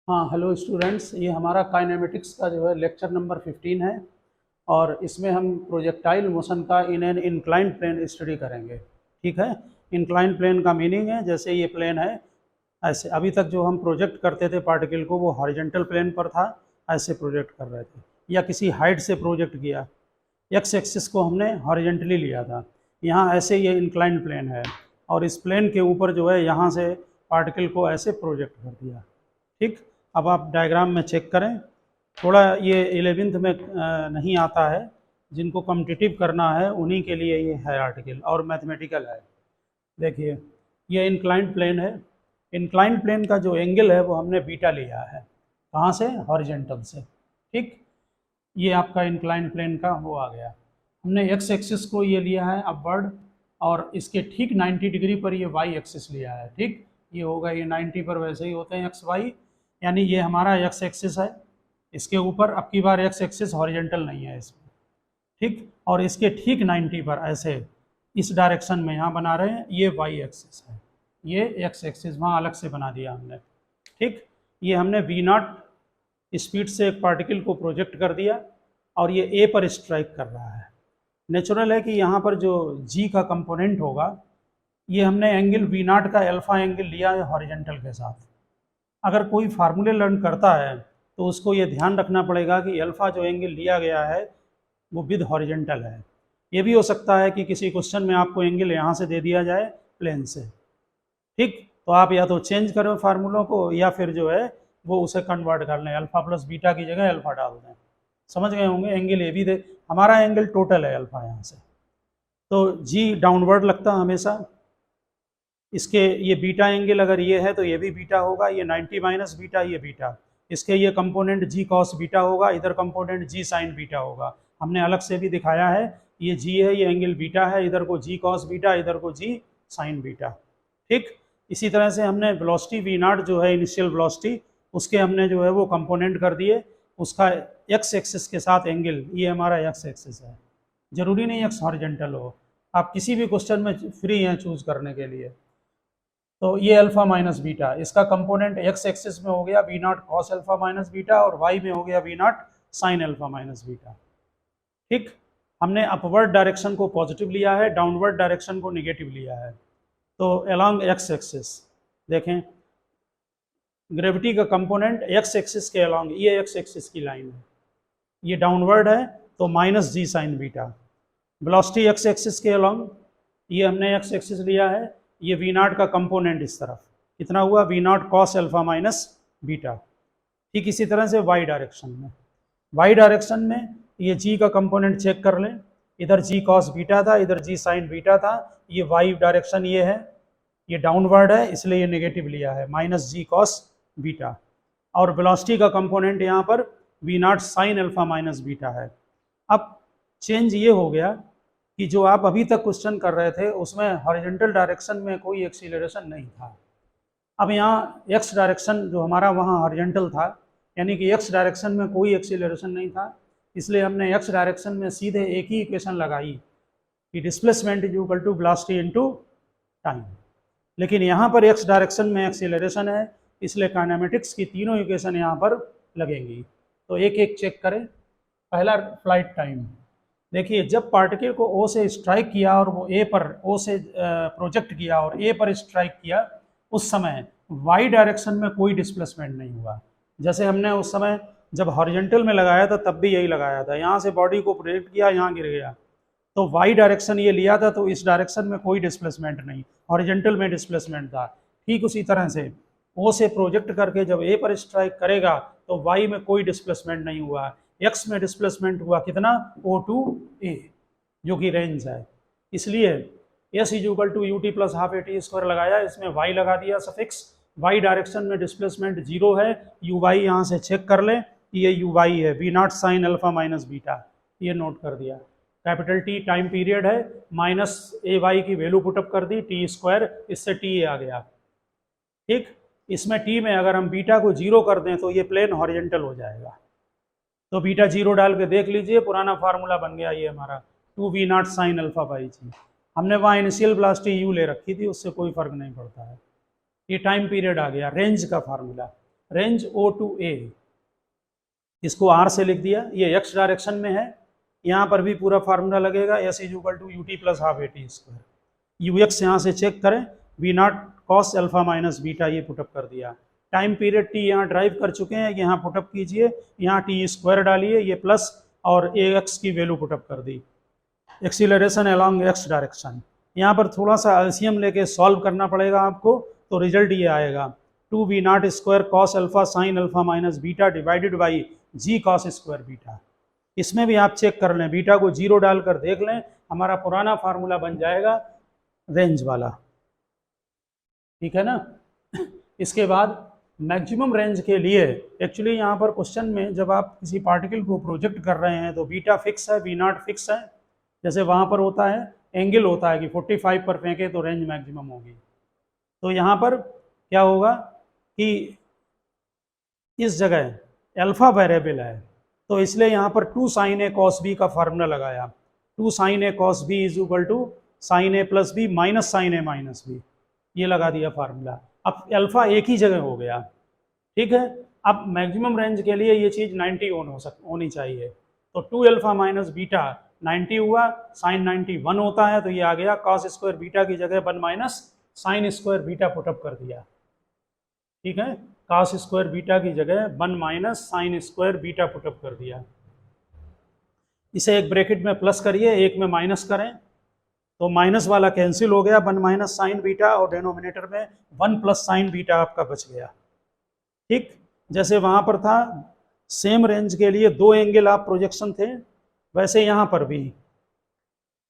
हाँ, hello students, ये हमारा काइनेमेटिक्स का जो है लेक्चर नंबर 15 है। और इसमें हम प्रोजेक्टाइल मोशन का in an inclined plane study करेंगे। ठीक है। इंक्लाइंड प्लेन का मीनिंग है जैसे ये प्लेन है, ऐसे अभी तक जो हम प्रोजेक्ट करते थे पार्टिकल को वो हॉरिजॉन्टल प्लेन पर था, ऐसे प्रोजेक्ट कर रहे थे, या किसी हाइट से प्रोजेक्ट किया। एक्स एक्सिस को हमने हॉरिजॉन्टली लिया था, यहाँ ऐसे ये इंक्लाइंड प्लेन है और इस प्लेन के ऊपर जो है यहाँ से पार्टिकल को ऐसे प्रोजेक्ट कर दिया। ठीक। अब आप डायग्राम में चेक करें, थोड़ा ये 11th में नहीं आता है, जिनको कॉम्पिटिटिव करना है उन्हीं के लिए ये है आर्टिकल और मैथमेटिकल है। देखिए, ये इंक्लाइंड प्लेन है। इंक्लाइंड प्लेन का जो एंगल है वो हमने बीटा लिया है, कहाँ से? हॉरिजॉन्टल से। ठीक। ये आपका इंक्लाइंड प्लेन का वो आ गया। हमने एक्स एक्सिस को ये लिया है अपवर्ड, और इसके ठीक 90 डिग्री पर ये वाई एक्सिस लिया है। ठीक, ये होगा, ये 90 पर वैसे ही होते हैं एक्स वाई, यानी ये हमारा एक्स एक्सिस है। इसके ऊपर अब की बार एक्स एक्सिस हॉरिजॉन्टल नहीं है इसमें। ठीक, और इसके ठीक 90 पर ऐसे इस डायरेक्शन में यहाँ बना रहे हैं, ये वाई एक्सिस है, ये एक्स एक्सिस वहाँ अलग से बना दिया हमने। ठीक, ये हमने वी नॉट स्पीड से एक पार्टिकल को प्रोजेक्ट कर दिया और ये ए पर स्ट्राइक कर रहा है। नेचुरल है कि यहाँ पर जो जी का कंपोनेंट होगा, ये हमने एंगल वी नॉट का अल्फा एंगल लिया है हॉरिजॉन्टल के साथ। अगर कोई फार्मूले लर्न करता है तो उसको ये ध्यान रखना पड़ेगा कि अल्फा जो एंगल लिया गया है वो विद हॉरिजॉन्टल है। ये भी हो सकता है कि किसी क्वेश्चन में आपको एंगल यहाँ से दे दिया जाए प्लेन से। ठीक, तो आप या तो चेंज करें फार्मूलों को या फिर जो है वो उसे कन्वर्ट कर लें, अल्फा प्लस बीटा की जगह अल्फा डाल दें। समझ गए होंगे, एंगल ए भी दे, हमारा एंगल टोटल है अल्फा यहाँ से, तो जी डाउनवर्ड लगता हमेशा। इसके ये बीटा एंगल अगर ये है तो ये भी बीटा होगा, ये 90 माइनस बीटा, ये बीटा। इसके ये कंपोनेंट जी कॉस बीटा होगा, इधर कंपोनेंट जी साइन बीटा होगा। हमने अलग से भी दिखाया है, ये जी है, ये एंगल बीटा है, इधर को जी कॉस बीटा, इधर को जी साइन बीटा। ठीक, इसी तरह से हमने वेलोसिटी वी नॉट जो है इनिशियल वेलोसिटी, उसके हमने जो है वो कंपोनेंट कर दिए, उसका एक्स एक्सिस के साथ एंगल, ये हमारा एक्स एक्सिस है। जरूरी नहीं एक्स हॉरिजॉन्टल हो, आप किसी भी क्वेश्चन में फ्री हैं चूज करने के लिए। तो ये अल्फा माइनस बीटा, इसका कंपोनेंट एक्स एक्सिस में हो गया v naught cos alpha minus beta, और वाई में हो गया v naught sine alpha minus beta. ठीक, हमने अपवर्ड डायरेक्शन को पॉजिटिव लिया है, डाउनवर्ड डायरेक्शन को निगेटिव लिया है। तो अलोंग एक्स एक्सिस देखें, ग्रेविटी का कंपोनेंट एक्स एक्सिस के अलोंग, ये एक्स एक्सिस की लाइन है, ये डाउनवर्ड है तो minus G sine beta. Velocity X axis के अलोंग, ये हमने एक्स एक्सिस लिया है, ये वी नॉट का कंपोनेंट इस तरफ कितना हुआ, v naught cos alpha minus beta. ठीक, इसी तरह से वाई डायरेक्शन में, वाई डायरेक्शन में ये जी का कंपोनेंट चेक कर लें, इधर जी कॉस बीटा था, इधर जी साइन बीटा था, ये वाई डायरेक्शन ये है, ये डाउनवर्ड है इसलिए ये नेगेटिव लिया है, माइनस जी कॉस बीटा। और वेलोसिटी का कंपोनेंट यहाँ पर v naught sine alpha minus beta है। अब चेंज ये हो गया कि जो आप अभी तक क्वेश्चन कर रहे थे उसमें हॉरिजॉन्टल डायरेक्शन में कोई एक्सीलरेशन नहीं था। अब यहाँ एक्स डायरेक्शन जो हमारा वहाँ हॉरिजॉन्टल था, यानी कि एक्स डायरेक्शन में कोई एक्सीलरेशन नहीं था, इसलिए हमने एक्स डायरेक्शन में सीधे एक ही इक्वेशन लगाई कि displacement is equal to velocity into time. लेकिन यहाँ पर एक्स डायरेक्शन में एक्सीलरेशन है, इसलिए काइनेमेटिक्स की तीनों इक्वेशन यहाँ पर लगेंगी। तो एक एक चेक करें। पहला फ्लाइट टाइम, देखिए जब पार्टिकल को ओ से स्ट्राइक किया और वो ए पर, ओ से प्रोजेक्ट किया और ए पर स्ट्राइक किया, उस समय वाई डायरेक्शन में कोई डिस्प्लेसमेंट नहीं हुआ। जैसे हमने उस समय जब हॉरिजॉन्टल में लगाया था तब भी यही लगाया था, यहाँ से बॉडी को प्रोजेक्ट किया, यहाँ गिर गया, तो वाई डायरेक्शन ये लिया था, तो इस डायरेक्शन में कोई डिस्प्लेसमेंट नहीं, हॉरिजॉन्टल में डिस्प्लेसमेंट था। ठीक उसी तरह से ओ से प्रोजेक्ट करके जब ए पर स्ट्राइक करेगा तो वाई में कोई डिस्प्लेसमेंट नहीं हुआ, एक्स में डिस्प्लेसमेंट हुआ कितना, ओ टू ए, जो कि रेंज है। इसलिए s is equal to u t plus half a t square लगाया, इसमें वाई लगा दिया सफिक्स, वाई डायरेक्शन में डिस्प्लेसमेंट जीरो है, यू वाई यहाँ से चेक कर लें, ये यू वाई है, v naught sine alpha minus beta, ये नोट कर दिया। कैपिटल टी टाइम पीरियड है, माइनस ए वाई की वैल्यू पुटअप कर दी, टी स्क्वायर, इससे टी ए आ गया। ठीक, इसमें टी में अगर हम बीटा को जीरो कर दें तो ये प्लेन हॉरिजॉन्टल हो जाएगा, तो बीटा जीरो डाल के देख लीजिए, पुराना फार्मूला बन गया ये हमारा, two we naught sine alpha by G. हमने वहाँ इनिशियल वेलोसिटी यू ले रखी थी, उससे कोई फर्क नहीं पड़ता है। ये टाइम पीरियड आ गया, रेंज का formula. Range O to A, इसको R से लिख दिया, ये x डायरेक्शन में है, यहाँ पर भी पूरा फार्मूला लगेगा S is equal to ut plus half AT square. ux यहाँ से चेक करें, v naught cos alpha minus beta, ये पुटअप कर दिया। टाइम पीरियड t यहाँ ड्राइव कर चुके हैं, यहाँ पुटअप कीजिए, यहाँ t स्क्वायर डालिए, ये प्लस और ax की वैल्यू पुटअप कर दी। एक्सीलरेशन अलॉन्ग x डायरेक्शन, यहाँ पर थोड़ा सा एलसीएम लेके सॉल्व करना पड़ेगा आपको, तो रिजल्ट ये आएगा 2v0 square cos alpha sine alpha minus beta divided by g cos square beta. इसमें भी आप चेक कर लें, बीटा को 0 डालकर देख लें, हमारा पुराना फार्मूला बन जाएगा रेंज वाला, ठीक है ना। इसके बाद मैक्सिमम रेंज के लिए, एक्चुअली यहाँ पर क्वेश्चन में जब आप किसी पार्टिकल को प्रोजेक्ट कर रहे हैं तो बीटा फिक्स है, वी नॉट फिक्स है, जैसे वहाँ पर होता है एंगल होता है कि 45 पर फेंके तो रेंज मैक्सिमम होगी। तो यहाँ पर क्या होगा कि इस जगह अल्फा वेरिएबल है, तो इसलिए यहाँ पर 2 sin a cos b का फार्मूला लगाया, 2 sin a cos b is equal to sin a plus b minus sin a minus b, ये लगा दिया फार्मूला। अब अल्फा एक ही जगह हो गया, ठीक है। अब मैक्सिमम रेंज के लिए ये चीज़ 90 होनी चाहिए, तो 2 अल्फा माइनस बीटा 90 हुआ, साइन 91 होता है, तो ये आ गया कॉस स्क्वायर बीटा की जगह 1 minus sine square beta put up कर दिया, ठीक है। कॉस स्क्वायर बीटा की जगह 1 minus sine square beta put up कर दिया। इसे एक ब्रैकेट में प्लस करिए, एक में माइनस करें, तो माइनस वाला कैंसिल हो गया, 1 माइनस साइन बीटा, और डेनोमिनेटर में 1 प्लस साइन बीटा आपका बच गया, ठीक। जैसे वहाँ पर था सेम रेंज के लिए 2 एंगल आप प्रोजेक्शन थे, वैसे यहाँ पर भी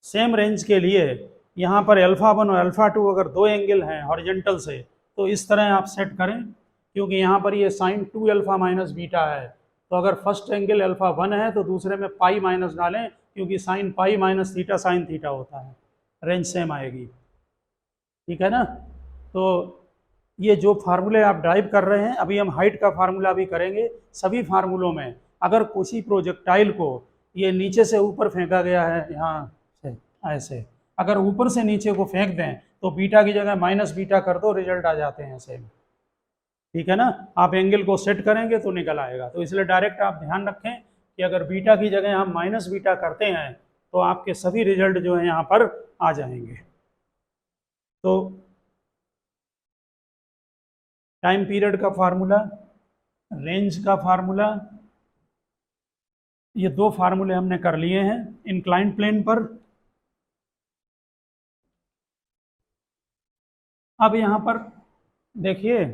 सेम रेंज के लिए यहाँ पर अल्फा 1 और अल्फा 2 अगर 2 एंगल हैं हॉरिजॉन्टल से, तो इस तरह आप सेट करें, क्योंकि यहाँ पर ये साइन 2 अल्फा माइनस बीटा है, तो अगर फर्स्ट एंगल अल्फा 1 है तो दूसरे में पाई माइनस डालें, क्योंकि sine pi minus theta sine theta होता है, रेंज सेम आएगी, ठीक है ना। तो ये जो फार्मूले आप ड्राइव कर रहे हैं, अभी हम हाइट का फार्मूला भी करेंगे। सभी फार्मूलों में अगर किसी प्रोजेक्टाइल को ये नीचे से ऊपर फेंका गया है, यहाँ से ऐसे, अगर ऊपर से नीचे को फेंक दें तो बीटा की जगह माइनस बीटा कर दो, रिजल्ट आ जाते हैं सेम, ठीक है ना। आप एंगल को सेट करेंगे तो निकल आएगा, तो इसलिए डायरेक्ट आप ध्यान रखें कि अगर बीटा की जगह हम माइनस बीटा करते हैं तो आपके सभी रिजल्ट जो है यहाँ पर आ जाएंगे। तो टाइम पीरियड का फार्मूला, रेंज का फार्मूला, ये 2 फार्मूले हमने कर लिए हैं इंक्लाइंड प्लेन पर। अब यहाँ पर देखिए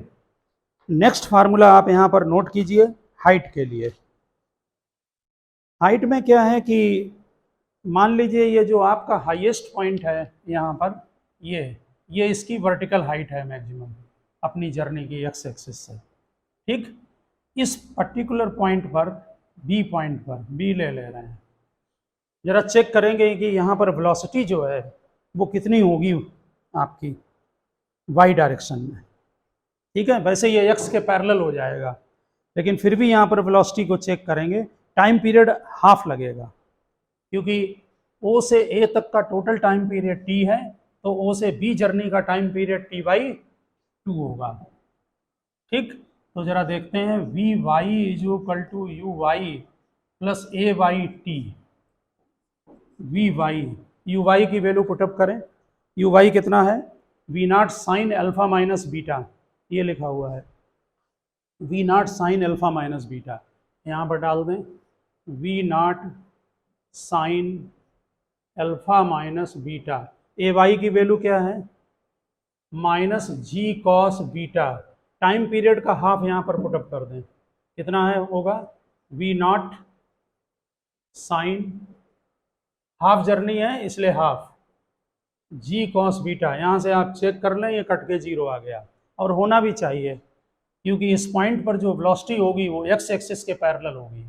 नेक्स्ट फार्मूला आप यहाँ पर नोट कीजिए हाइट के लिए। हाइट में क्या है कि मान लीजिए ये जो आपका हाईएस्ट पॉइंट है यहाँ पर, ये इसकी वर्टिकल हाइट है मैक्सिमम अपनी जर्नी की एक्स एक्सिस से, ठीक। इस पर्टिकुलर पॉइंट पर बी पॉइंट पर बी ले रहे हैं, जरा चेक करेंगे कि यहाँ पर वेलोसिटी जो है वो कितनी होगी आपकी वाई डायरेक्शन में, ठीक है। वैसे ये एक्स के पैरेलल हो जाएगा, लेकिन फिर भी यहाँ पर वेलोसिटी को चेक करेंगे। टाइम पीरियड हाफ लगेगा, क्योंकि ओ से ए तक का टोटल टाइम पीरियड टी है, तो ओ से बी जर्नी का टाइम पीरियड t/2 होगा, ठीक। तो जरा देखते हैं, v y is equal to u y plus a y t. V y, u y की वैल्यू पुटअप करें, यू वाई कितना है, v naught sine alpha minus beta, ये लिखा हुआ है, v naught sine alpha minus beta, यहाँ पर डाल दें v naught sine alpha minus beta. A y की वैल्यू क्या है, minus g cos beta. Time period का हाफ यहाँ पर पुटअप कर दें, कितना है होगा, v naught sine, half journey है इसलिए हाफ जी कॉस बीटा। यहाँ से आप चेक कर लें, ये कट के 0 आ गया, और होना भी चाहिए, क्योंकि इस पॉइंट पर जो वेलोसिटी होगी वो एक्स एक्सिस के पैरेलल होगी,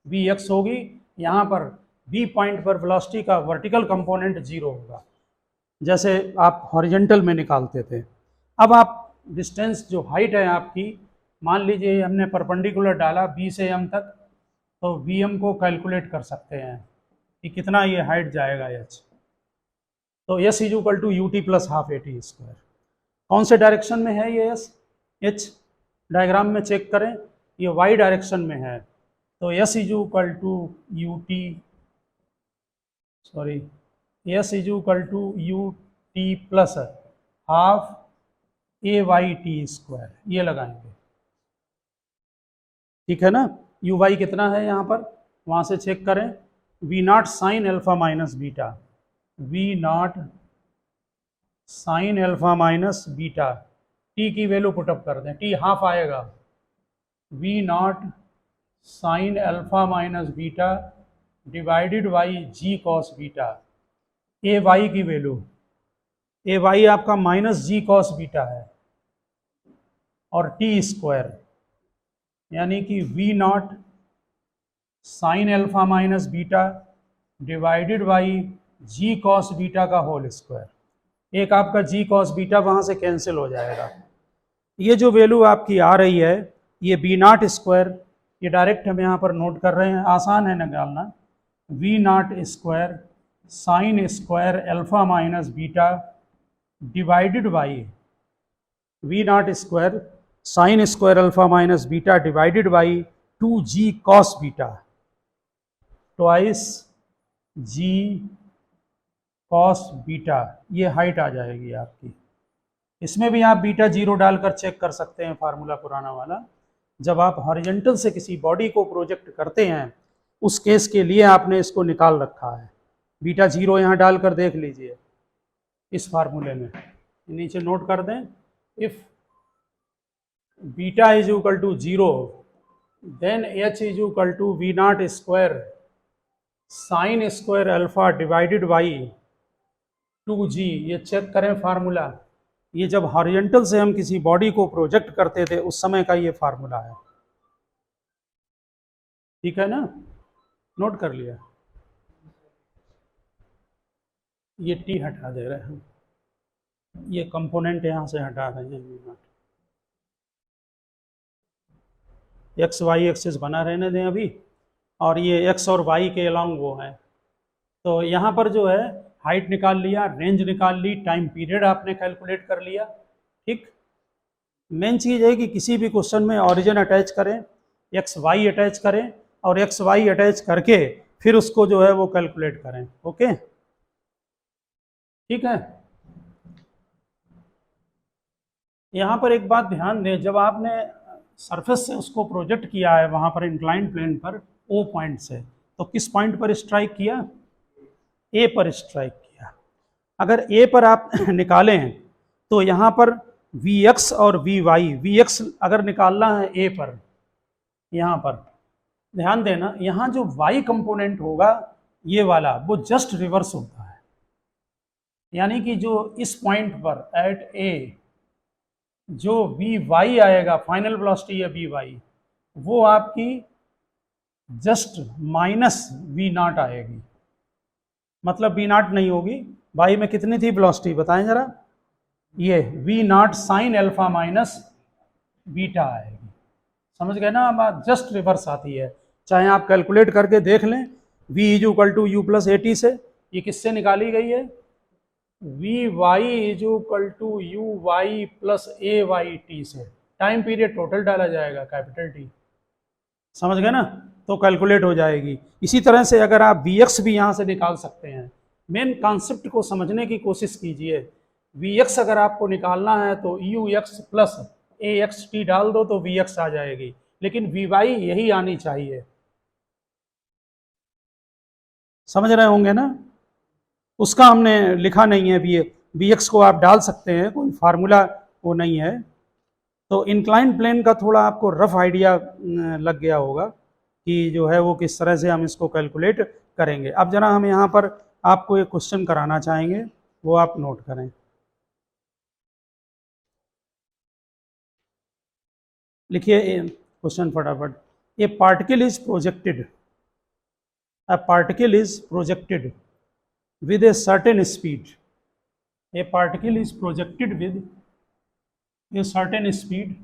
वी एक्स होगी, यहाँ पर बी पॉइंट पर वेलोसिटी का वर्टिकल कंपोनेंट 0 होगा, जैसे आप हॉरिजॉन्टल में निकालते थे। अब आप डिस्टेंस जो हाइट है आपकी, मान लीजिए हमने परपेंडिकुलर डाला बी से एम तक, तो वी एम को कैलकुलेट कर सकते हैं कि कितना ये हाइट जाएगा एच। तो s is equal to u t plus half a t square. कौन से डायरेक्शन में है ये एस, एच डायग्राम में चेक करें, ये वाई डायरेक्शन में है, तो s is equal to u t, sorry, s is equal to u t plus half a y t square, ये लगाएंगे। ठीक है ना। यू वाई कितना है यहाँ पर, वहाँ से चेक करें, v naught sine alpha minus beta, v naught sine alpha minus beta, t की वैल्यू पुटअप कर दें, टी हाफ आएगा, v naught sine alpha minus beta divided by g cos beta, a y की value, a y आपका minus g cos beta है, और t square यानी कि v naught sine alpha minus beta divided by g cos beta का whole square. एक आपका जी cos beta वहाँ से कैंसिल हो जाएगा। ये जो वैल्यू आपकी आ रही है, ये बी नॉट स्क्वायर, ये डायरेक्ट हम यहाँ पर नोट कर रहे हैं, आसान है निकालना, v naught square sine square alpha minus beta divided by v naught square sine square alpha minus beta divided by 2g cos beta twice g cos beta, ये हाइट आ जाएगी आपकी। इसमें भी आप बीटा जीरो डालकर चेक कर सकते हैं, फार्मूला पुराना वाला। जब आप हॉरिजॉन्टल से किसी बॉडी को प्रोजेक्ट करते हैं, उस केस के लिए आपने इसको निकाल रखा है। बीटा जीरो यहाँ डालकर देख लीजिए इस फार्मूले में, नीचे नोट कर दें, if beta is equal to zero then h is equal to we naught square sine square alpha divided by 2g। ये चेक करें फार्मूला, ये जब हॉरिजॉन्टल से हम किसी बॉडी को प्रोजेक्ट करते थे उस समय का ये फार्मूला है। ठीक है ना, नोट कर लिया। ये टी हटा दे रहे हैं, ये कंपोनेंट यहां से हटा रहे हैं, एक्स वाई एक्सिस बना रहने दें अभी, और ये एक्स और वाई के अलॉन्ग वो है। तो यहाँ पर जो है हाइट निकाल लिया, रेंज निकाल ली, टाइम पीरियड आपने कैलकुलेट कर लिया। ठीक, मेन चीज़ है कि किसी भी क्वेश्चन में ऑरिजिन अटैच करें, एक्स वाई अटैच करें, और एक्स वाई अटैच करके फिर उसको जो है वो कैलकुलेट करें। ओके, ठीक है। यहाँ पर एक बात ध्यान दें, जब आपने सरफेस से उसको प्रोजेक्ट किया है वहाँ पर इंक्लाइंड प्लेन पर ओ पॉइंट से, तो किस पॉइंट पर स्ट्राइक किया, ए पर स्ट्राइक किया। अगर ए पर आप निकालें तो यहाँ पर वी एक्स और वी वाई, वी एक्स अगर निकालना है ए पर, यहाँ पर ध्यान देना, यहाँ जो वाई कंपोनेंट होगा ये वाला, वो जस्ट रिवर्स होता है। यानी कि जो इस पॉइंट पर एट ए जो वी वाई आएगा, फाइनल वेलोसिटी है वी वाई, वो आपकी जस्ट माइनस वी नॉट आएगी। मतलब वी नॉट नहीं होगी, वाई में कितनी थी वेलोसिटी बताएं जरा, ये v naught sine alpha minus beta आएगी। समझ गए ना बात, जस्ट रिवर्स आती है। चाहे आप कैलकुलेट करके देख लें, v is equal to u plus a t से, ये किससे निकाली गई है, v y is equal to u y plus a y t से। टाइम पीरियड टोटल डाला जाएगा कैपिटल टी, समझ गए ना, तो कैलकुलेट हो जाएगी। इसी तरह से अगर आप वी एक्स भी यहाँ से निकाल सकते हैं। मेन कॉन्सेप्ट को समझने की कोशिश कीजिए। वी एक्स अगर आपको निकालना है तो you x plus A x T डाल दो तो वी एक्स आ जाएगी, लेकिन वी वाई यही आनी चाहिए। समझ रहे होंगे ना, उसका हमने लिखा नहीं है, वी एक्स को आप डाल सकते हैं, कोई फार्मूला वो नहीं है। तो इंक्लाइन प्लेन का थोड़ा आपको रफ आइडिया लग गया होगा कि जो है वो किस तरह से हम इसको कैलकुलेट करेंगे। अब जरा हम यहाँ पर आपको एक क्वेश्चन कराना चाहेंगे, वो आप नोट करें। लिखिए क्वेश्चन फटाफट। ए particle is projected, a particle is projected with a certain speed, a particle is projected with a certain speed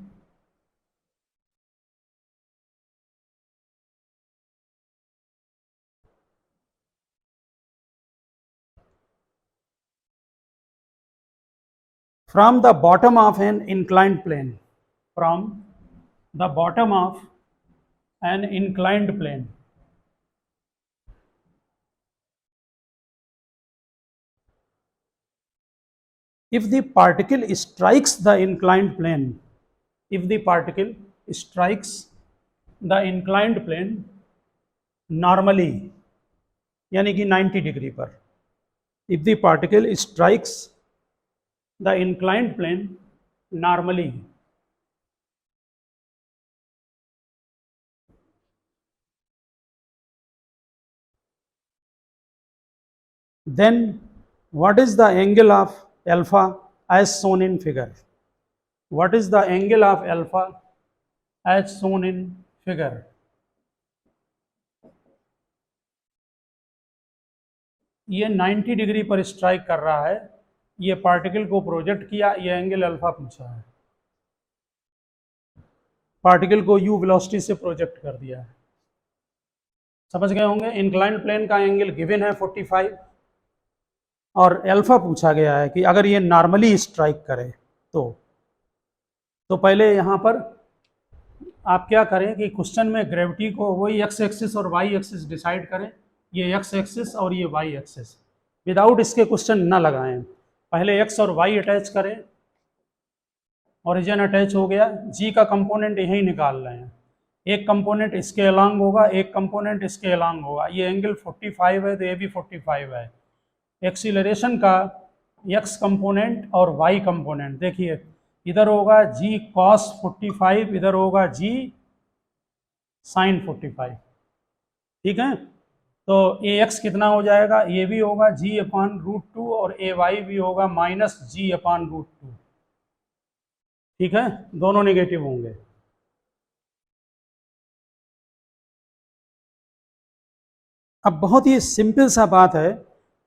from the bottom of an inclined plane, from the bottom of an inclined plane, if the particle strikes the inclined plane, if the particle strikes the inclined plane normally, यानी कि 90 degree पर, if the particle strikes the inclined plane normally, then what is the angle of alpha as shown in figure? What is the angle of alpha as shown in figure? ये 90 degree पर strike कर रहा है, ये particle को project किया, ये angle alpha पूछा है, पार्टिकल को यू वेलोसिटी से प्रोजेक्ट कर दिया है। समझ गए होंगे, इंक्लाइंड प्लेन का एंगल गिवन है 45 और अल्फा पूछा गया है कि अगर ये नॉर्मली स्ट्राइक करे तो पहले यहाँ पर आप क्या करें कि क्वेश्चन में ग्रेविटी को वही एक्स एक्सिस और वाई एक्सिस डिसाइड करें, ये एक्स एक्सिस और ये वाई एक्सिस, विदाउट इसके क्वेश्चन ना लगाएं, पहले एक्स और वाई अटैच करें, ओरिजिन अटैच हो गया, जी का कंपोनेंट यही निकाल रहे हैं, एक कंपोनेंट इसके अलॉन्ग होगा, एक कंपोनेंट इसके अलॉन्ग होगा, ये एंगल 45 है तो ये भी 45 है। एक्सीलरेशन का एक्स कंपोनेंट और वाई कंपोनेंट देखिए, इधर होगा जी कॉस 45, इधर होगा जी साइन 45, ठीक है। तो ए एक्स कितना हो जाएगा, ये भी होगा जी अपान √2 और ए वाई भी होगा माइनस जी अपान √2, ठीक है, दोनों नेगेटिव होंगे। अब बहुत ही सिंपल सा बात है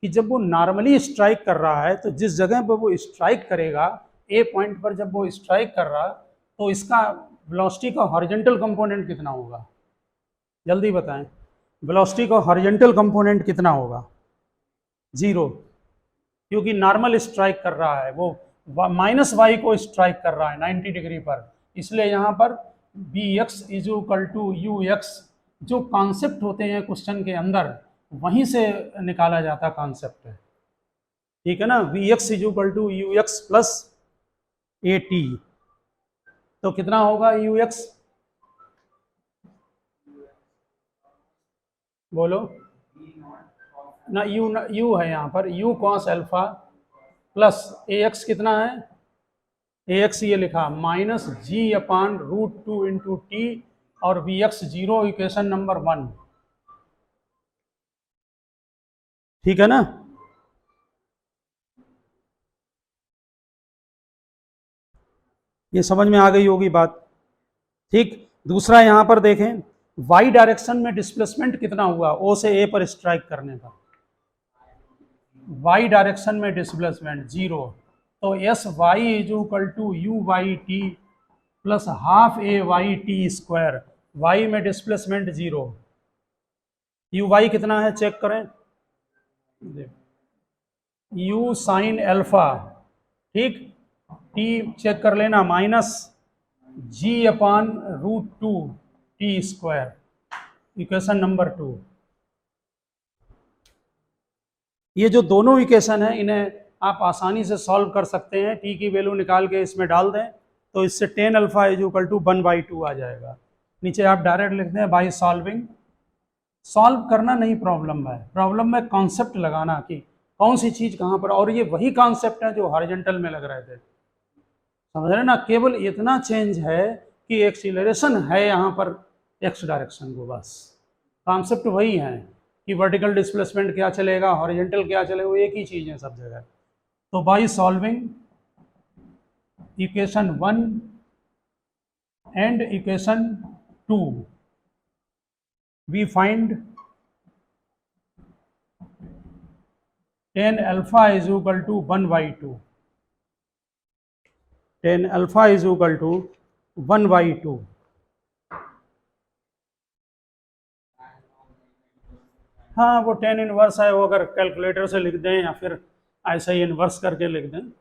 कि जब वो नॉर्मली स्ट्राइक कर रहा है तो जिस जगह पर वो स्ट्राइक करेगा, ए पॉइंट पर जब वो स्ट्राइक कर रहा तो इसका वेलोसिटी का हॉरिजॉन्टल कंपोनेंट कितना होगा, जल्दी बताएं, वेलोसिटी का हॉरिजॉन्टल कंपोनेंट कितना होगा, 0, क्योंकि नॉर्मल स्ट्राइक कर रहा है, वो माइनस वाई को स्ट्राइक कर रहा है 90 डिग्री पर, इसलिए यहाँ पर b x is equal to u x, जो कॉन्सेप्ट होते हैं क्वेश्चन के अंदर वहीं से निकाला जाता कॉन्सेप्ट है, ठीक है ना। V x is equal to u x plus a t, तो कितना होगा यू एक्स, बोलो ना, यू है यहाँ पर you cos alpha plus A x कितना है, ए एक्स ये लिखा minus g upon √2 into T और वी एक्स 0, इक्वेशन नंबर 1, ठीक है ना। ये समझ में आ गई होगी बात, ठीक। दूसरा यहाँ पर देखें, वाई डायरेक्शन में डिस्प्लेसमेंट कितना हुआ ओ से ए पर स्ट्राइक करने का, वाई डायरेक्शन में डिस्प्लेसमेंट 0, तो s y is equal to u y t plus half a y t square, y में डिस्प्लेसमेंट 0, यू वाई कितना है चेक करें, यू साइन अल्फा, ठीक, टी चेक कर लेना minus g upon √2 t square, equation number 2। ये जो दोनों इक्वेशन है इन्हें आप आसानी से सॉल्व कर सकते हैं, टी की वैल्यू निकाल के इसमें डाल दें तो इससे tan alpha is equal to 1/2 आ जाएगा, नीचे आप डायरेक्ट लिख दें बाई सॉल्विंग, सॉल्व करना नहीं प्रॉब्लम है, प्रॉब्लम में कॉन्सेप्ट लगाना कि कौन सी चीज़ कहाँ पर, और ये वही कॉन्सेप्ट है जो हॉरिजॉन्टल में लग रहे थे, समझ रहे ना, केवल इतना चेंज है कि एक्सीलरेशन है यहाँ पर एक्स डायरेक्शन को, बस कॉन्सेप्ट वही है कि वर्टिकल डिस्प्लेसमेंट क्या चलेगा, हॉरिजॉन्टल क्या चलेगा, वो एक ही चीज़ है सब जगह। तो by solving equation 1 and equation 2 we find tan alpha is equal to 1/2, tan alpha is equal to 1/2, हाँ वो tan इनवर्स है, वो अगर कैलकुलेटर से लिख दें या फिर ऐसे ही इनवर्स करके लिख दें,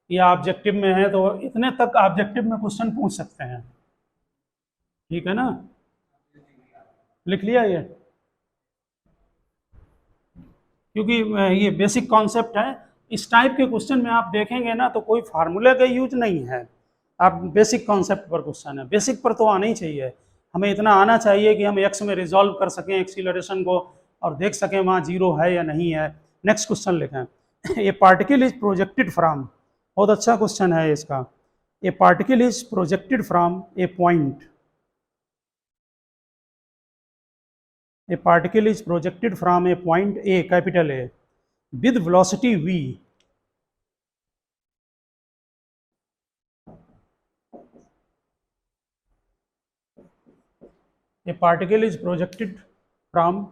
या ऑब्जेक्टिव में है तो इतने तक ऑब्जेक्टिव में क्वेश्चन पूछ सकते हैं, ठीक है ना, लिख लिया ये, क्योंकि ये बेसिक कॉन्सेप्ट है। इस टाइप के क्वेश्चन में आप देखेंगे ना तो कोई फार्मूले का यूज नहीं है, आप बेसिक कॉन्सेप्ट पर क्वेश्चन है, बेसिक पर तो आना ही चाहिए। हमें इतना आना चाहिए कि हम एक्स में रिजॉल्व कर सकें एक्सीलरेशन को और देख सकें वहाँ जीरो है या नहीं है। नेक्स्ट क्वेश्चन लिखें। ए पार्टिकल इज प्रोजेक्टेड फ्रॉम, बहुत अच्छा क्वेश्चन है इसका। ए particle is projected from A point, a particle is projected from a point A, capital A, with velocity v, a particle is projected from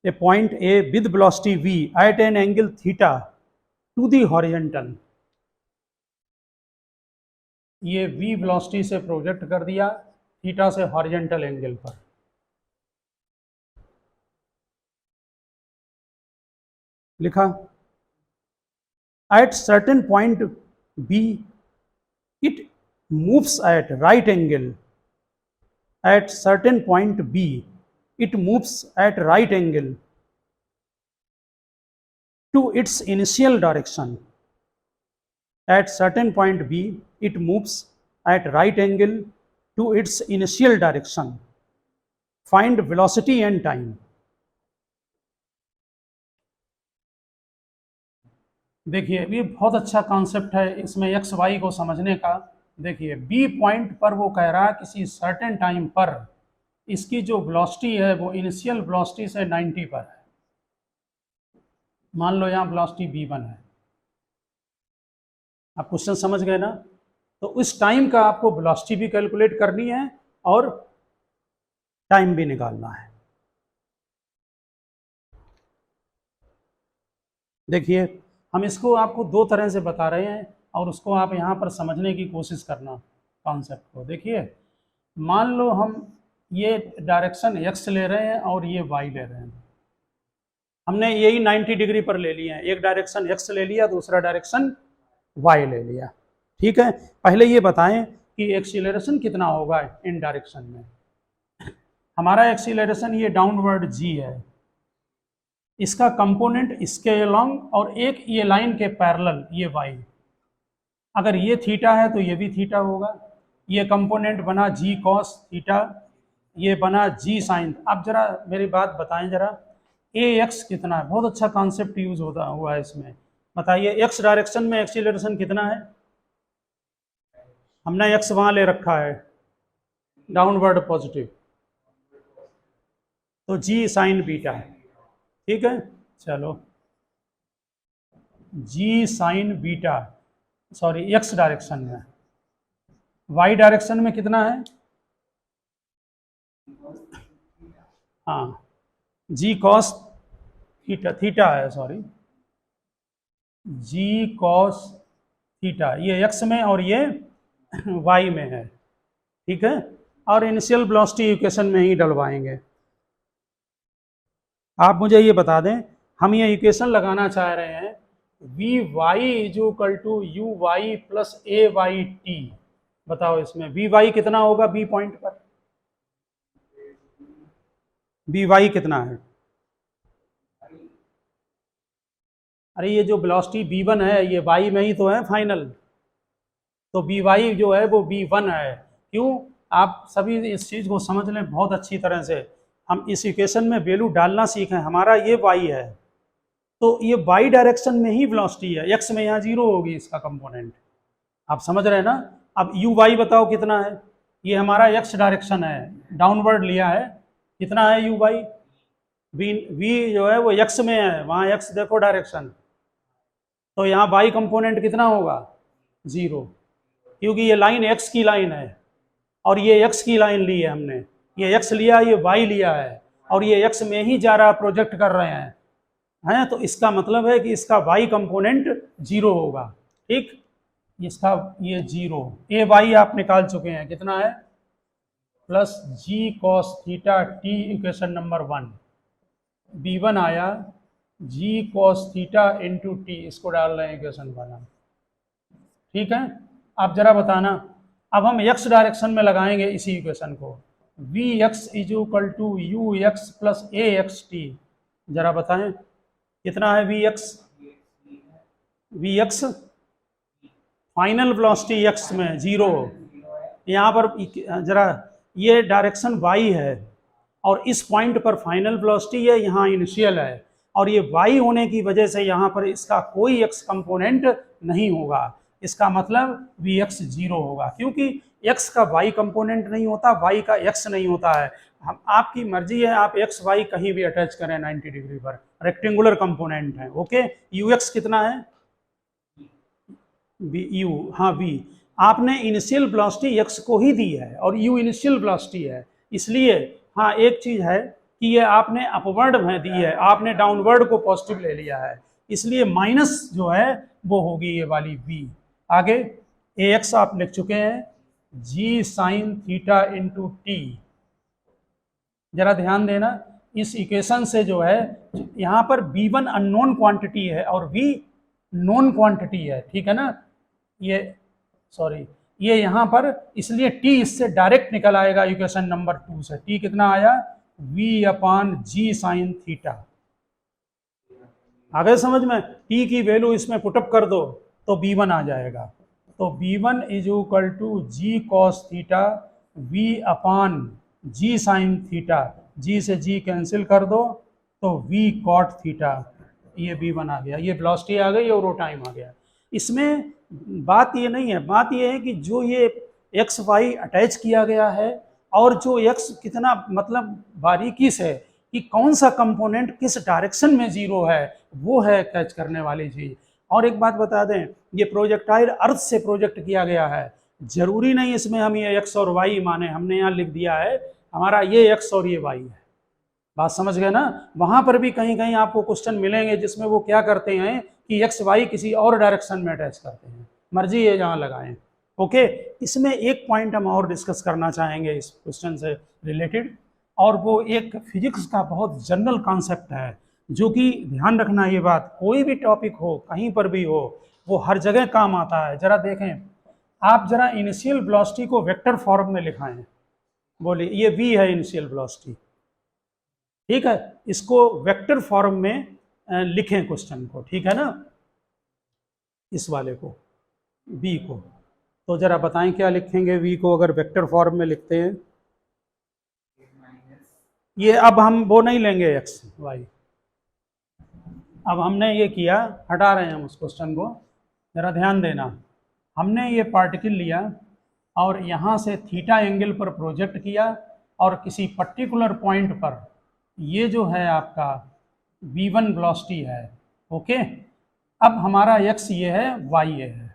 a point A with velocity v at an angle theta to the horizontal, ये v velocity से project कर दिया theta से horizontal angle पर। लिखा, at certain point B it moves at right angle, at certain point B it moves at right angle to its initial direction, at certain point B it moves at right angle to its initial direction, find velocity and time। देखिए ये बहुत अच्छा concept है इसमें x Y को समझने का। देखिए बी पॉइंट पर वो कह रहा है किसी सर्टेन टाइम पर इसकी जो वेलोसिटी है वो इनिशियल वेलोसिटी से 90 पर है। मान लो यहाँ वेलोसिटी v1 है, आप क्वेश्चन समझ गए ना। तो उस टाइम का आपको वेलोसिटी भी कैलकुलेट करनी है और टाइम भी निकालना है। देखिए हम इसको आपको दो तरह से बता रहे हैं और उसको आप यहाँ पर समझने की कोशिश करना कॉन्सेप्ट को। देखिए मान लो हम ये डायरेक्शन x ले रहे हैं और ये y ले रहे हैं, हमने यही 90 डिग्री पर ले लिए हैं, एक डायरेक्शन x ले लिया दूसरा डायरेक्शन y ले लिया। ठीक है, पहले ये बताएं कि एक्सीलरेशन कितना होगा इन डायरेक्शन में। हमारा एक्सीलरेशन ये डाउनवर्ड g है, इसका कंपोनेंट इसके अलोंग और एक ये लाइन के पैरेलल ये y। अगर ये थीटा है तो ये भी थीटा होगा, ये कंपोनेंट बना g cos थीटा, ये बना g साइन। अब जरा मेरी बात बताएं जरा, ax कितना है? बहुत अच्छा कॉन्सेप्ट यूज होता हुआ है इसमें। बताइए x डायरेक्शन में एक्सीलरेशन कितना है? हमने x वहां ले रखा है डाउनवर्ड पॉजिटिव, तो g साइन बीटा है। ठीक है, चलो g sign beta, sorry x direction में, y डायरेक्शन में कितना है? हाँ g cos थीटा, थीटा है सॉरी, g cos थीटा, ये x में और ये y में है। ठीक है, और इनिशियल वेलोसिटी इक्वेशन में ही डलवाएंगे। आप मुझे ये बता दें, हम ये इक्वेशन लगाना चाह रहे हैं v y is equal to u y plus a y t. बताओ इसमें वी वाई कितना होगा बी पॉइंट पर? बी वाई कितना है? अरे ये जो वेलोसिटी v1 है ये y में ही तो है फाइनल, तो बी वाई जो है वो v1 है। क्यों? आप सभी इस चीज़ को समझ लें बहुत अच्छी तरह से। हम इस इक्वेशन में वैल्यू डालना सीखें, हमारा ये y है तो ये y डायरेक्शन में ही वेलोसिटी है, x में यहाँ जीरो होगी इसका कंपोनेंट। आप समझ रहे हैं ना। अब यू वाई बताओ कितना है? ये हमारा x डायरेक्शन है, डाउनवर्ड लिया है, कितना है यू वाई? v जो है वो x में है, वहाँ x देखो डायरेक्शन, तो यहाँ y कंपोनेंट कितना होगा? जीरो, क्योंकि ये लाइन x की लाइन है और ये x की लाइन ली है हमने, ये x लिया ये y लिया है और ये x में ही जा रहा प्रोजेक्ट कर रहे हैं, तो इसका मतलब है कि इसका y कंपोनेंट जीरो होगा। ठीक, इसका ये जीरो, ए वाई आप निकाल चुके हैं, कितना है? Plus G cos theta T equation number 1, b1 आया G cos theta into T, इसको डाल रहे हैं इक्वेशन 1। ठीक है, आप जरा बताना अब हम x डायरेक्शन में लगाएंगे इसी इक्वेशन को, Vx is equal to Ux plus AXT। जरा बताएं कितना है Vx? Vx final velocity x में 0, यहाँ पर जरा ये डायरेक्शन y है और इस पॉइंट पर फाइनल वेलोसिटी है, यहाँ इनिशियल है, और ये y होने की वजह से यहाँ पर इसका कोई x कंपोनेंट नहीं होगा। इसका मतलब Vx 0 होगा, क्योंकि x का y कंपोनेंट नहीं होता, y का x नहीं होता है। हम आपकी मर्जी है, आप x y कहीं भी अटैच करें 90 डिग्री पर, रेक्टेंगुलर कंपोनेंट है। ओके, ux कितना है? u, हाँ v, आपने इनिशियल वेलोसिटी x को ही दी है और u इनिशियल वेलोसिटी है, इसलिए हाँ एक चीज है कि ये आपने अपवर्ड में दी है, आपने डाउनवर्ड को पॉजिटिव ले लिया है, इसलिए माइनस जो है वो होगी ये वाली v। आगे ax आप लिख चुके हैं g sine theta into T. जरा ध्यान देना, इस इक्वेशन से जो है यहाँ पर v1 अननोन क्वांटिटी है और v नोन क्वांटिटी है, ठीक है ना, ये सॉरी ये यहाँ पर, इसलिए t इससे डायरेक्ट निकल आएगा इक्वेशन नंबर 2 से। t कितना आया? v upon g sine theta. आ गए समझ में? t की वैल्यू इसमें पुटअप कर दो तो v1 आ जाएगा, तो v1 is equal to g cos theta v upon g sine theta, g से g कैंसिल कर दो तो v कॉट थीटा, ये v1 आ गया, ये वेलोसिटी आ गई और वो टाइम आ गया। इसमें बात ये नहीं है, बात ये है कि जो ये एक्स वाई अटैच किया गया है और जो एक्स कितना मतलब बारीकी से कि कौन सा कंपोनेंट किस डायरेक्शन में जीरो है, वो है कैच करने वाली चीज। और एक बात बता दें, ये प्रोजेक्टाइल अर्थ से प्रोजेक्ट किया गया है, जरूरी नहीं इसमें हम ये एक्स और वाई माने, हमने यहाँ लिख दिया है हमारा ये एक्स और ये वाई है। बात समझ गए ना? वहां पर भी कहीं कहीं आपको क्वेश्चन मिलेंगे जिसमें वो क्या करते हैं कि एक्स वाई किसी और डायरेक्शन में अटैच करते हैं, मर्जी है जहाँ लगाएं। ओके, इसमें एक पॉइंट हम और डिस्कस करना चाहेंगे इस क्वेश्चन से रिलेटेड, और वो एक फिजिक्स का बहुत जनरल कॉन्सेप्ट है, जो कि ध्यान रखना, ये बात कोई भी टॉपिक हो कहीं पर भी हो वो हर जगह काम आता है। जरा देखें, आप जरा इनिशियल वेलोसिटी को वेक्टर फॉर्म में लिखाएं, बोलिए ये v है इनिशियल वेलोसिटी, ठीक है, इसको वेक्टर फॉर्म में लिखें क्वेश्चन को, ठीक है ना, इस वाले को v को। तो जरा बताएं क्या लिखेंगे v को अगर वेक्टर फॉर्म में लिखते हैं? ये अब हम वो नहीं लेंगे x y, अब हमने ये किया, हटा रहे हैं हम उस क्वेश्चन को। जरा ध्यान देना, हमने ये पार्टिकल लिया और यहाँ से थीटा एंगल पर प्रोजेक्ट किया और किसी पर्टिकुलर पॉइंट पर ये जो है आपका v1 वेलोसिटी है। ओके, अब हमारा x ये है, y ये है,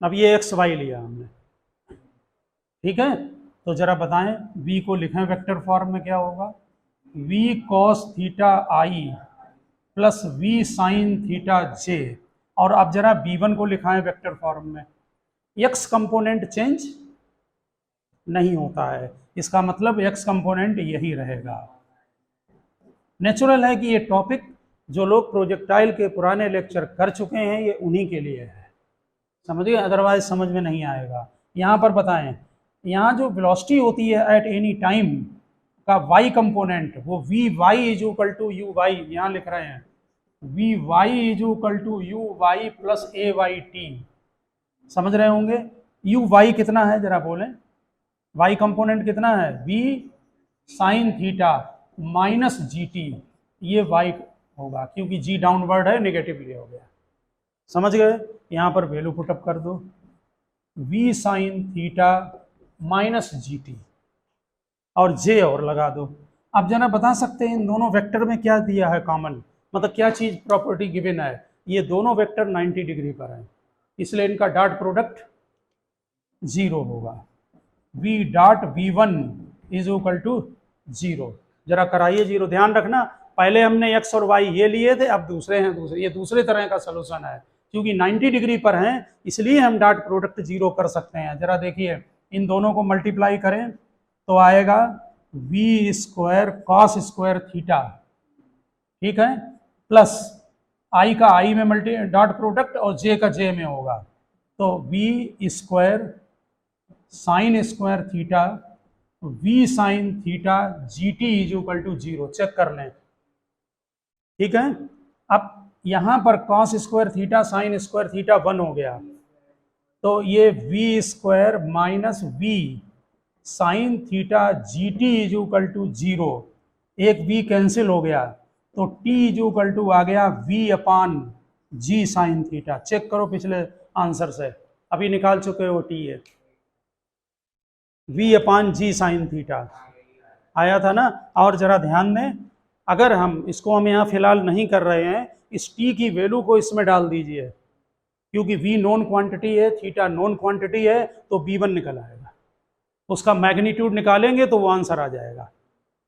अब ये x y लिया हमने, ठीक है। तो जरा बताएं v को लिखें वेक्टर फॉर्म में, क्या होगा? v cos theta i plus v sine theta j, और अब जरा v1 को लिखाएं वेक्टर फॉर्म में। x कंपोनेंट चेंज नहीं होता है, इसका मतलब x कंपोनेंट यही रहेगा। नेचुरल है कि ये टॉपिक जो लोग प्रोजेक्टाइल के पुराने लेक्चर कर चुके हैं ये उन्हीं के लिए है, समझिए, अदरवाइज समझ में नहीं आएगा। यहाँ पर बताएं, यहाँ जो वेलोसिटी होती है एट एनी टाइम का y कंपोनेंट, वो vy is equal to u y, यहाँ लिख रहे हैं vy is equal to u y plus a y t, समझ रहे होंगे। यू वाई कितना है जरा बोलें, y कंपोनेंट कितना है? v sine theta minus G T, ये y होगा क्योंकि g डाउनवर्ड है, नेगेटिवली हो गया, समझ गए। यहाँ पर वैल्यू पुटअप कर दो, v sine theta minus G T और j और लगा दो। अब जरा बता सकते हैं इन दोनों वेक्टर में क्या दिया है कॉमन, मतलब क्या चीज प्रॉपर्टी गिवन है? ये दोनों वेक्टर 90 डिग्री पर हैं, इसलिए इनका डॉट प्रोडक्ट 0 होगा। v dot v1 is equal to 0, जरा कराइए 0। ध्यान रखना, पहले हमने x और y ये लिए थे, अब दूसरे हैं दूसरे, ये दूसरे तरह का सोल्यूशन है, क्योंकि 90 डिग्री पर हैं इसलिए हम डॉट प्रोडक्ट 0 कर सकते हैं। जरा देखिए, इन दोनों को मल्टीप्लाई करें तो आएगा v square cos square theta, ठीक है, प्लस i का i में मल्टी डॉट प्रोडक्ट और j का j में होगा, तो v square sine square theta v sine theta GT is equal to 0, check कर लें। ठीक है, अब यहाँ पर cos square theta sine square theta 1 हो गया, तो ये v square minus v sine theta GT is equal to 0, एक v कैंसिल हो गया, तो t इज इक्वल टू आ गया v अपान g साइन थीटा। चेक करो पिछले आंसर से, अभी निकाल चुके हो t है, v अपान g साइन थीटा आया था ना। और जरा ध्यान दें, अगर हम इसको हम यहाँ फिलहाल नहीं कर रहे हैं, इस t की वैल्यू को इसमें डाल दीजिए, क्योंकि v नॉन क्वांटिटी है, थीटा नॉन क्वांटिटी है, तो b1 निकल आएगा, उसका मैग्नीट्यूड निकालेंगे तो वो आंसर आ जाएगा।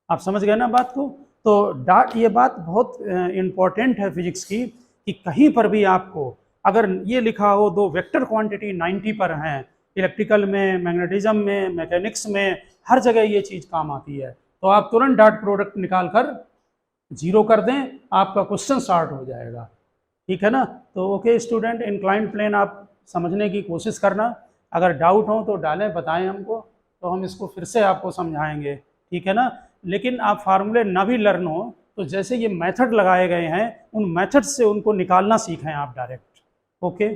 आप समझ गए ना बात को। तो ये बात बहुत इम्पॉर्टेंट है फिजिक्स की, कि कहीं पर भी आपको अगर ये लिखा हो दो वेक्टर क्वांटिटी 90 पर हैं, इलेक्ट्रिकल में, मैग्नेटिज्म में, मैकेनिक्स में, हर जगह ये चीज़ काम आती है, तो आप तुरंत डॉट प्रोडक्ट निकाल कर 0 कर दें, आपका क्वेश्चन स्टार्ट हो जाएगा। ठीक है ना। तो ओके स्टूडेंट, इंक्लाइंड प्लेन आप समझने की कोशिश करना, अगर डाउट हो तो डालें, बताएं हमको, तो हम इसको फिर से आपको समझाएंगे। ठीक है ना। लेकिन आप फार्मूले ना भी लर्न हो तो जैसे ये मेथड लगाए गए हैं, उन मेथड से उनको निकालना सीखें आप डायरेक्ट। ओके।